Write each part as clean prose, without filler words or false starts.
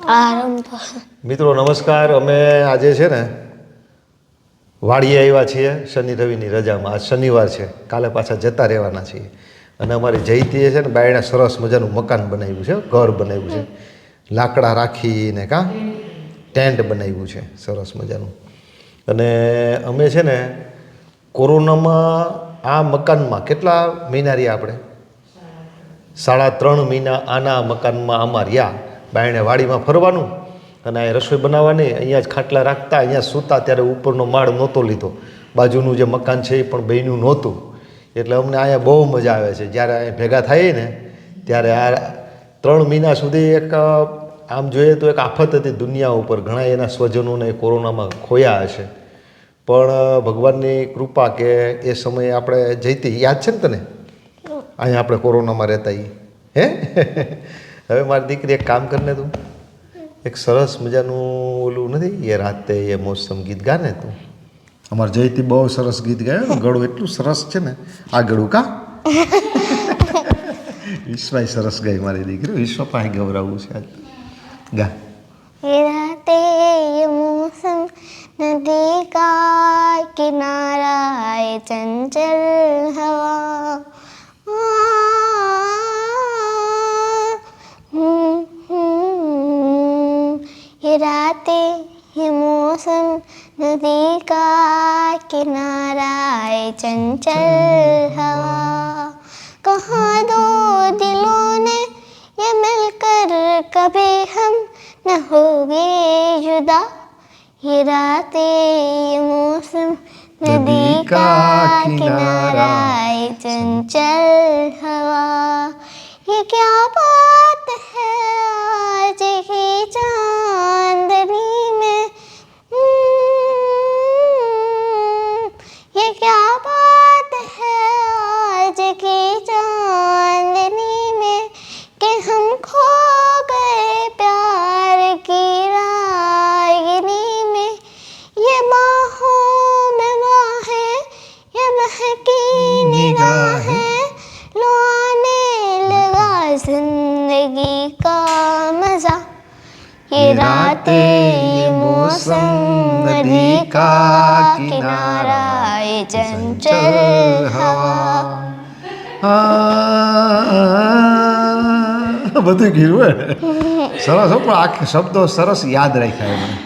મિત્રો નમસ્કાર. અમે આજે છે ને વાડીએ આવ્યા છીએ શનિ રવિની રજામાં. આજ શનિવાર છે, કાલે પાછા જતા રહેવાના છીએ. અને અમારી જયતીએ છે ને બાયણે સરસ મજાનું મકાન બનાવ્યું છે, ઘર બનાવ્યું છે, લાકડા રાખીને ટેન્ટ બનાવ્યું છે સરસ મજાનું. અને અમે છે ને કોરોનામાં આ મકાનમાં કેટલા મહિના રહ્યા આપણે? 3.5 મહિના આના મકાનમાં આમાં રહ્યા. બાયણે વાડીમાં ફરવાનું અને અહીં રસોઈ બનાવવાની, અહીંયા જ ખાટલા રાખતા, અહીંયા સૂતા. ત્યારે ઉપરનો માળ નહોતો લીધો, બાજુનું જે મકાન છે એ પણ બન્યું નહોતું. એટલે અમને અહીંયા બહુ મજા આવે છે. જ્યારે અહીં ભેગા થઈએ ને ત્યારે આ 3 મહિના સુધી એક આમ જોઈએ તો એક આફત હતી દુનિયા ઉપર. ઘણા એના સ્વજનોને કોરોનામાં ખોયા હશે, પણ ભગવાનની કૃપા કે એ સમયે આપણે જઈતી યાદ છે ને તને? અહીંયા આપણે કોરોનામાં રહેતા હે. હવે મારી દીકરી એક કામ કરીને તું એક સરસ મજાનું ઓલું નથી એ રાતે એ મોસમ ગીત ગાને તું. અમારે જયતી બહુ સરસ ગીત ગાય, ગળું એટલું સરસ છે ને આ ગળું કા. વિશ્વાય સરસ ગાય મારી દીકરી, વિશ્વ પાસે ગૌરાવું છે આજ. ગા. राते ये मौसम नदी का किनारा ये चंचल हवा ये राते ये मौसम नदी का किनारा ये चंचल हवा कहाँ दो दिलों ने ये मिलकर कभी हम न होगे जुदा ये रातें ये मौसम नदी का किनारा ये चंचल हवा ये क्या बात है आज की चांदनी में ये क्या बात है आज की चांदनी में कि हम खो गए प्यार की रागनी में ये बाहों में बाहें ये बहकी निगाहें लो आने लगा जिंदगी का मजा ये रातें ये मौसम नदी का किनारा ये चंचल हवा. બધું ગીરું હે સરસ હો, પણ આખે શબ્દો સરસ યાદ રાખ્યા મને.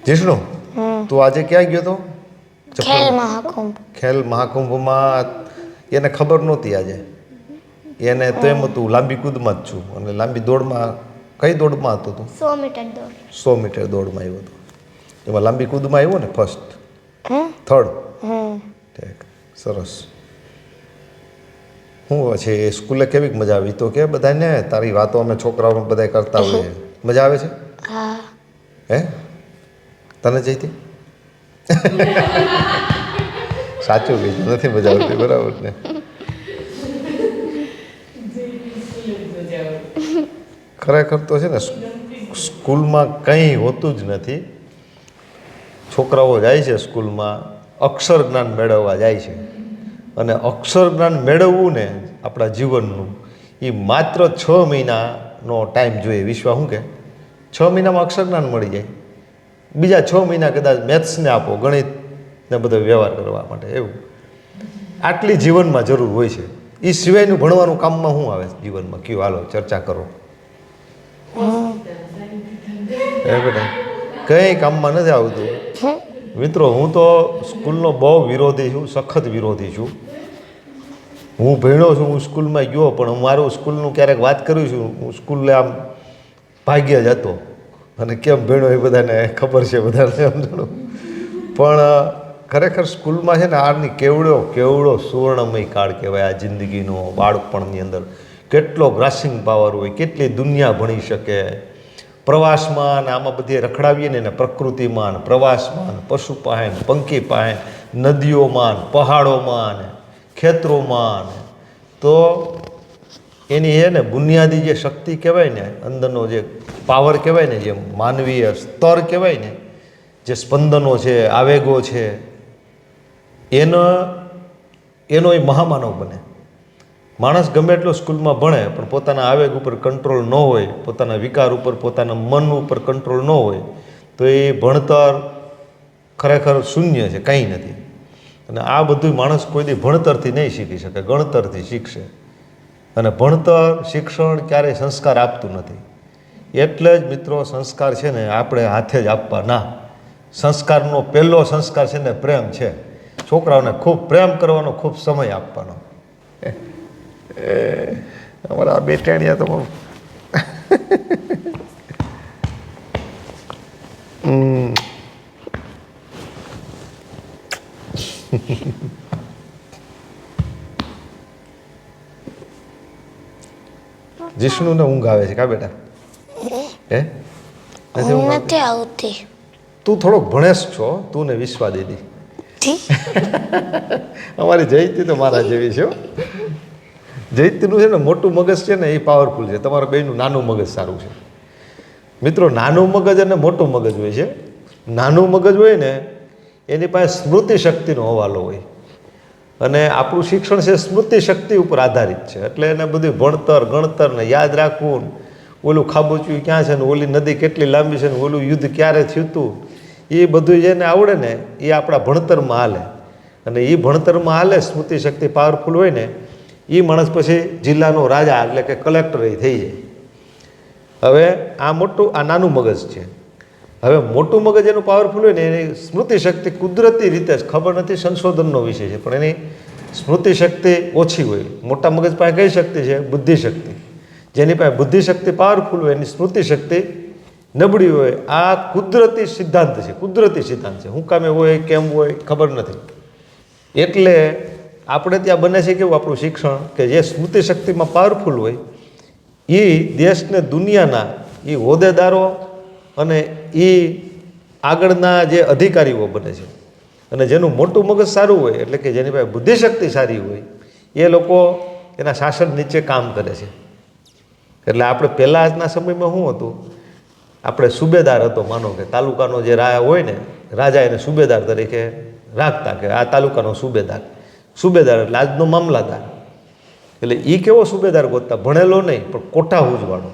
જીષ્ણુ, તું આજે ક્યાં ગયો તો? ખેલ મહાકુંભ. ખેલ મહાકુંભમાં એને ખબર નહોતી આજે. એને તો એમ હતું લાંબી કૂદમાં જ છું. અને લાંબી દોડમાં કઈ દોડમાં હતો તું? 100 મીટર દોડ. 100 મીટર દોડમાં આવ્યો હતો. એમાં લાંબી કૂદમાં આવ્યો ને ફર્સ્ટ, થર્ડ. ઠીક, સરસ. શું છે સ્કૂલે કેવી મજા આવી? તો કે બધાને તારી વાતો અમે છોકરાઓ બધા કરતા હોઈએ. મજા આવે છે? હા. હે તને જઈતી? સાચું કીધું, નથી મજા આવતી, બરાબર ને? ખરેખર તો છે ને સ્કૂલમાં કંઈ હોતું જ નથી. છોકરાઓ જાય છે સ્કૂલમાં અક્ષર જ્ઞાન મેળવવા જાય છે. અને અક્ષર જ્ઞાન મેળવવું ને આપણા જીવનનું એ માત્ર 6 મહિનાનો ટાઈમ જોઈએ. વિશ્વ શું કે 6 મહિનામાં અક્ષર જ્ઞાન મળી જાય. બીજા 6 મહિના કદાચ મેથ્સને આપો, ગણિતને બધો વ્યવહાર કરવા માટે. એવું આટલી જીવનમાં જરૂર હોય છે. એ સિવાયનું ભણવાનું કામમાં શું આવે જીવનમાં? કયું હાલો ચર્ચા કરો. એ બેટા કંઈ કામમાં નથી આવતું. મિત્રો, હું તો સ્કૂલનો બહુ વિરોધી છું, સખત વિરોધી છું. હું ભણ્યો છું, હું સ્કૂલમાં ગયો, પણ મારું સ્કૂલનું ક્યારેક વાત કરું છું. હું સ્કૂલે આમ ભાગ્ય જ હતો. અને કેમ ભણ્યો એ બધાને ખબર છે, બધાને સમજણું. પણ ખરેખર સ્કૂલમાં છે ને આની કેવડો સુવર્ણમય કાળ કહેવાય આ જિંદગીનો. બાળપણની અંદર કેટલો ગ્રાસિંગ પાવર હોય, કેટલી દુનિયા ભણી શકે. પ્રવાસમાં ને આમાં બધી રખડાવીએ ને પ્રકૃતિમાં, પ્રવાસમાં, પશુ પાહેન, પંખી પાહેન, નદીઓમાં, પહાડોમાં ને ખેતરોમાં ને, તો એની એ ને બુનિયાદી જે શક્તિ કહેવાય ને, અંદરનો જે પાવર કહેવાય ને, જે માનવીય સ્તર કહેવાય ને, જે સ્પંદનો છે, આવેગો છે, એનો એ મહામાનવ બને. માણસ ગમે એટલો સ્કૂલમાં ભણે પણ પોતાના આવેગ ઉપર કંટ્રોલ ન હોય, પોતાના વિકાર ઉપર, પોતાના મન ઉપર કંટ્રોલ ન હોય તો એ ભણતર ખરેખર શૂન્ય છે, કંઈ નથી. અને આ બધું માણસ કોઈ દી ભણતરથી નહીં શીખી શકે, ગણતરથી શીખશે. અને ભણતર, શિક્ષણ ક્યારેય સંસ્કાર આપતું નથી. એટલે જ મિત્રો સંસ્કાર છે ને આપણે હાથે જ આપવાના. સંસ્કારનો પહેલો સંસ્કાર છે ને પ્રેમ છે. છોકરાઓને ખૂબ પ્રેમ કરવાનો, ખૂબ સમય આપવાનો. અમારા આ બેટાણિયા તો જીષ્ણુને ઊંઘ આવે છે કા બેટા? હે નથી ઊંઘ આવતી? નથી આવતી. તું થોડોક ભણેશ છો, તું ને વિશ્વા દીદી. અમારી જયંતી તો મારા જેવી છે. જયંતીનું છે ને મોટું મગજ છે ને એ પાવરફુલ છે, તમારા બેયનું નાનું મગજ સારું છે. મિત્રો નાનું મગજ અને મોટું મગજ હોય છે. નાનું મગજ હોય ને એની પાસે સ્મૃતિ શક્તિનો હવાલો હોય, અને આપણું શિક્ષણ છે સ્મૃતિ શક્તિ ઉપર આધારિત છે. એટલે એને બધું ભણતર ગણતર ને યાદ રાખવું, ઓલું ખાબોચ્યું ક્યાં છે ને ઓલી નદી કેટલી લાંબી છે ને ઓલું યુદ્ધ ક્યારે થયું હતું, એ બધું જેને આવડે ને એ આપણા ભણતરમાં હાલે. અને એ ભણતરમાં હાલે, સ્મૃતિ શક્તિ પાવરફુલ હોય ને એ માણસ પછી જિલ્લાનો રાજા એટલે કે કલેક્ટર થઈ જાય. હવે આ નાનું મગજ છે. હવે મોટું મગજ એનું પાવરફુલ હોય ને એની સ્મૃતિ શક્તિ કુદરતી રીતે જ, ખબર નથી સંશોધનનો વિષય છે, પણ એની સ્મૃતિ શક્તિ ઓછી હોય. મોટા મગજ પાસે કઈ શક્તિ છે? બુદ્ધિ શક્તિ. જેની પાસે બુદ્ધિ શક્તિ પાવરફુલ હોય એની સ્મૃતિ શક્તિ નબળી હોય. આ કુદરતી સિદ્ધાંત છે, કુદરતી સિદ્ધાંત છે. હું કામે હોય, કેમ હોય ખબર નથી. એટલે આપણે ત્યાં બને છે કેવું આપણું શિક્ષણ કે જે સ્મૃતિ શક્તિમાં પાવરફુલ હોય એ દેશને દુનિયાના એ હોદ્દેદારો અને એ આગળના જે અધિકારીઓ બને છે. અને જેનું મોટું મગજ સારું હોય એટલે કે જેની પાસે બુદ્ધિશક્તિ સારી હોય એ લોકો એના શાસન નીચે કામ કરે છે. એટલે આપણે પહેલાંના સમયમાં શું હતું, આપણે સુબેદાર હતો, માનો કે તાલુકાનો જે હોય ને રાજા એને સુબેદાર તરીકે રાખતા કે આ તાલુકાનો સુબેદાર. સુબેદાર એટલે આજનો મામલાદાર. એટલે એ કેવો સુબેદાર ગોતતા? ભણેલો નહીં પણ કોઠા હુજવાળો.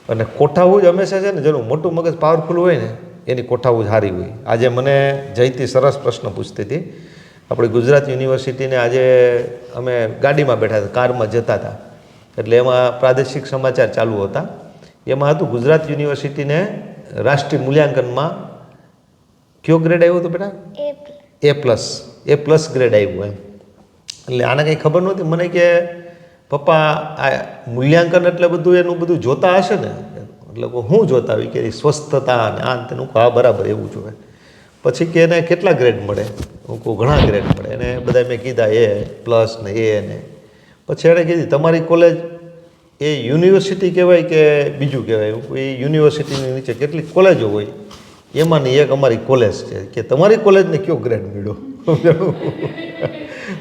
અને કોઠા હુજ હંમેશા છે ને જેનું મોટું મગજ પાવરફુલ હોય ને એની કોઠા હુજ સારી હોય. આજે મને જયતી સરસ પ્રશ્ન પૂછતી હતી. આપણી ગુજરાત યુનિવર્સિટીને આજે અમે ગાડીમાં બેઠા હતા, કારમાં જતા હતા, એટલે એમાં પ્રાદેશિક સમાચાર ચાલુ હતા. એમાં હતું ગુજરાત યુનિવર્સિટીને રાષ્ટ્રીય મૂલ્યાંકનમાં કયો ગ્રેડ આવ્યો હતો બેટા? A+ ગ્રેડ આવ્યો એમ. એટલે આને કંઈ ખબર નહોતી. મને કે પપ્પા આ મૂલ્યાંકન એટલે બધું એનું બધું જોતા હશે ને? એટલે હું જોતા આવી કે સ્વસ્થતા અને આ તેનું હા બરાબર એવું જોવે. પછી કે એને કેટલા ગ્રેડ મળે? હું કહું ઘણા ગ્રેડ મળે. એને બધા મેં કીધા A+ ને A ને. પછી એણે કીધી તમારી કોલેજ એ યુનિવર્સિટી કહેવાય કે બીજું કહેવાય? એ યુનિવર્સિટીની નીચે કેટલીક કોલેજો હોય એમાંની એક અમારી કોલેજ છે. કે તમારી કોલેજને કયો ગ્રેડ મળ્યો?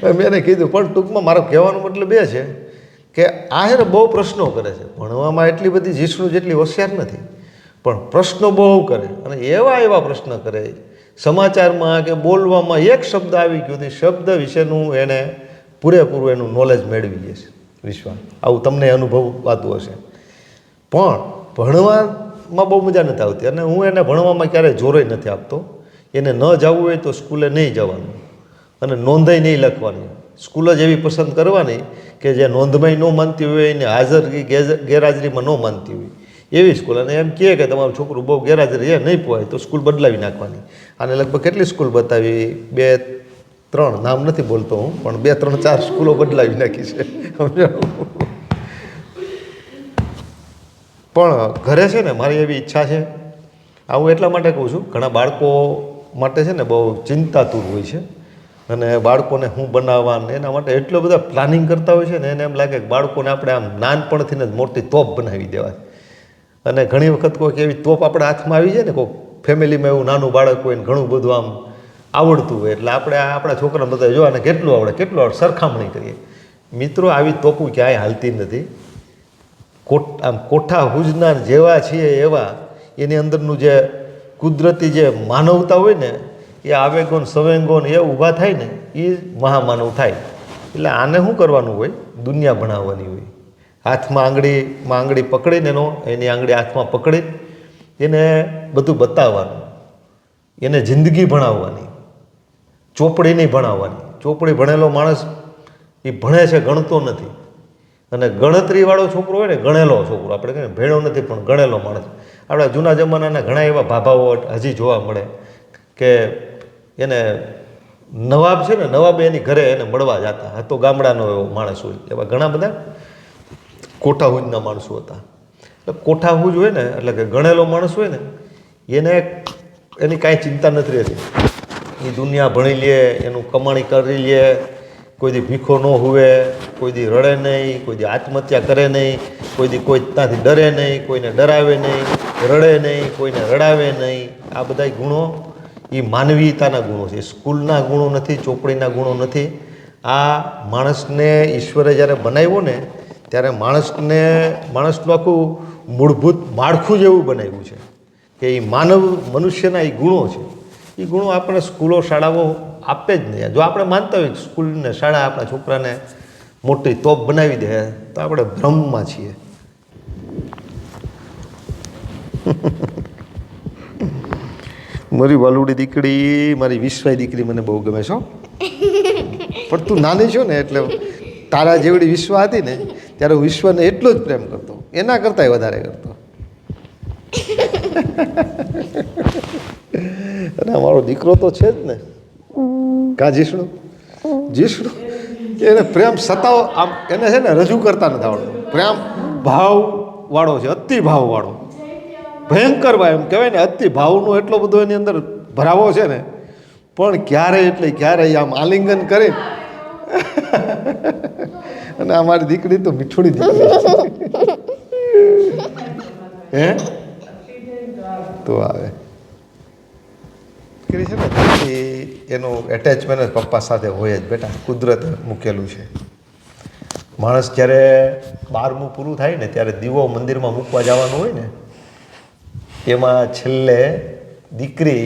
મેં એને કીધું પણ ટૂંકમાં મારો કહેવાનો મતલબ એ છે કે આ હે ને બહુ પ્રશ્નો કરે છે. ભણવામાં એટલી બધી જીષ્ણુ જેટલી હોશિયાર નથી, પણ પ્રશ્નો બહુ કરે. અને એવા પ્રશ્ન કરે સમાચારમાં કે બોલવામાં એક શબ્દ આવી ગયો તે શબ્દ વિશેનું એને પૂરેપૂરું એનું નોલેજ મેળવી લે છે. વિશ્વાસ આવું તમને અનુભવાતું હશે. પણ ભણવામાં બહુ મજા નથી આવતી. અને હું એને ભણવામાં ક્યારેય જોરેય નથી આપતો. એને ન જવું હોય તો સ્કૂલે નહીં જવાનું અને નોંધઈ નહીં લખવાની. સ્કૂલ જ એવી પસંદ કરવાની કે જે નોંધમાં ન માનતી હોય એને હાજર ગેરહાજરીમાં ન માનતી હોય એવી સ્કૂલ. અને એમ કહે કે તમારું છોકરું બહુ ગેરહાજરી નહીં પોવાય તો સ્કૂલ બદલાવી નાખવાની. આને લગભગ કેટલી સ્કૂલ બતાવી? 2-3 નામ નથી બોલતો હું, પણ 2-3-4 સ્કૂલો બદલાવી નાખી છે. પણ ઘરે છે ને મારી એવી ઈચ્છા છે. આવું એટલા માટે કહું છું, ઘણા બાળકો માટે છે ને બહુ ચિંતાતુર હોય છે અને બાળકોને હું બનાવવા ને એના માટે એટલો બધા પ્લાનિંગ કરતા હોય છે ને એને એમ લાગે કે બાળકોને આપણે આમ નાનપણથી જ મોટી તોપ બનાવી દેવાય. અને ઘણી વખત કોઈક એવી તોપ આપણા હાથમાં આવી જાય ને, કોઈક ફેમિલીમાં એવું નાનું બાળક હોય ને ઘણું બધું આમ આવડતું હોય એટલે આપણે આપણા છોકરાને બધા જોવાને કેટલું આવડે સરખામણી કરીએ. મિત્રો આવી તોપું ક્યાંય હાલતી નથી. આમ કોઠા હુજના જેવા છીએ એવા એની અંદરનું જે કુદરતી જે માનવતા હોય ને એ આવેગોન સંવેગોન એ ઊભા થાય ને એ મહામાનવ થાય. એટલે આને શું કરવાનું હોય? દુનિયા ભણાવવાની હોય. હાથમાં આંગળી પકડીને એની આંગળી હાથમાં પકડી એને બધું બતાવવાનું, એને જિંદગી ભણાવવાની, ચોપડી નહીં ભણાવવાની. ચોપડી ભણેલો માણસ એ ભણે છે, ગણતો નથી. અને ગણતરીવાળો છોકરો હોય ને, ગણેલો છોકરો, આપણે કહીએ ભેણો નથી પણ ગણેલો માણસ. આપણા જૂના જમાનાના ઘણા એવા ભાભાઓ હજી જોવા મળે કે એને નવાબ છે ને, નવાબે એની ઘરે એને મળવા જતા. આ તો ગામડાનો એવો માણસ હોય. એવા ઘણા બધા કોઠાહૂજના માણસો હતા. એટલે કોઠાહૂજ હોય ને, એટલે કે ગણેલો માણસ હોય ને, એની કાંઈ ચિંતા નથી રહેતી. એ દુનિયા ભણી લે, એનું કમાણી કરી લે, કોઈ દી ભીખો ન હુવે, કોઈ દી રડે નહીં, કોઈ દી આત્મહત્યા કરે નહીં, કોઈ દી કોઈ ત્યાંથી ડરે નહીં, કોઈને ડરાવે નહીં, રડે નહીં, કોઈને રડાવે નહીં. આ બધા ગુણો એ માનવીયતાના ગુણો છે. સ્કૂલના ગુણો નથી, ચોપડીના ગુણો નથી. આ માણસને ઈશ્વરે જ્યારે બનાવ્યો ને, ત્યારે માણસનું આખું મૂળભૂત માળખું જ એવું બનાવ્યું છે કે એ મનુષ્યના એ ગુણો છે. એ ગુણો આપણે સ્કૂલો શાળાઓ આપે જ નહીં. જો આપણે માનતા હોય સ્કૂલ ને શાળા આપણા છોકરાને મોટી તોપ બનાવી દે તો આપણે ભ્રમમાં છીએ. મારી વાલુડી દીકરી, મારી વિશ્વાઈ દીકરી મને બહુ ગમે છો. પણ તું નાની છો ને, એટલે તારા જેવડી વિશ્વા હતી ને ત્યારે હું વિશ્વને એટલો જ પ્રેમ કરતો, એના કરતાંય વધારે કરતો. અને અમારો દીકરો તો છે જ ને, કા જીષ્ણુ એને પ્રેમ આમ એને છે ને રજૂ કરતા નથી આવડતું. પ્રેમ ભાવવાળો છે, અતિ ભાવવાળો, ભયંકર ભાવ. એમ કહેવાય ને, અતિ ભાવનો એટલો બધો એની અંદર ભરાવો છે ને, પણ ક્યારેય આમ આલિંગન કરીને. અને અમારી દીકરી તો મીઠોડી દીકરી હે તો આવે દીકરી છે ને, એનું એટેચમેન્ટ પપ્પા સાથે હોય જ બેટા, કુદરતે મૂકેલું છે. માણસ જ્યારે 12મું પૂરું થાય ને ત્યારે દીવો મંદિરમાં મૂકવા જવાનું હોય ને, એમાં છેલ્લે દીકરી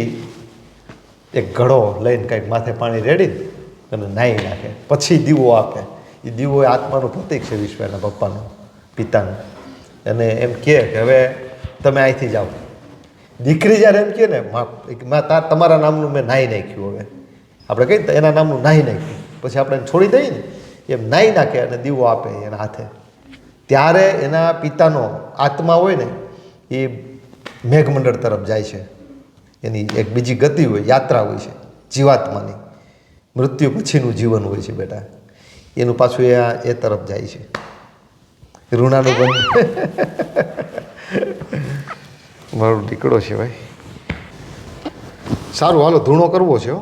એક ઘડો લઈને કંઈક માથે પાણી રેડી અને નાહી નાખે, પછી દીવો આપે. એ દીવો એ આત્માનું પ્રતીક છે, વિશ્વના પપ્પાનું, પિતાનું. અને એમ કહે કે હવે તમે અહીંથી જાઓ. દીકરી જ્યારે એમ કહે ને, તમારા નામનું મેં નાહી નાખ્યું, હવે આપણે કહીએ એના નામનું નાહી નાખ્યું, પછી આપણે એને છોડી દઈએ ને, એમ નાહી નાખે અને દીવો આપે એના હાથે. ત્યારે એના પિતાનો આત્મા હોય ને, એ મેઘમંડળ તરફ જાય છે. એની એક બીજી ગતિ હોય, યાત્રા હોય છે જીવાત્માની. મૃત્યુ પછીનું જીવન હોય છે બેટા, એનું પાછું એ તરફ જાય છે. ઋણાનું બંધ. મારો દીકડો છે ભાઈ. સારું, હાલો ધૂણો કરવો છે.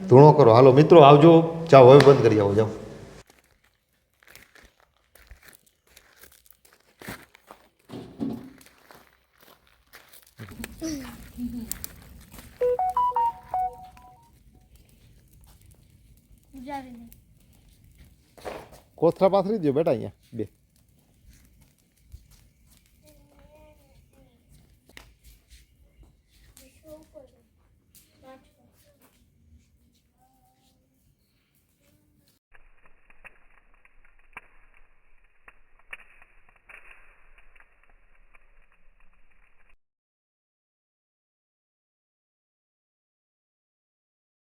ધૂણો કરો. હાલો મિત્રો, આવજો. જાઓ, હવે બંધ કરી આવો, જાઓ. કોથળા પાથરી દો બેટા, અહીંયા બે.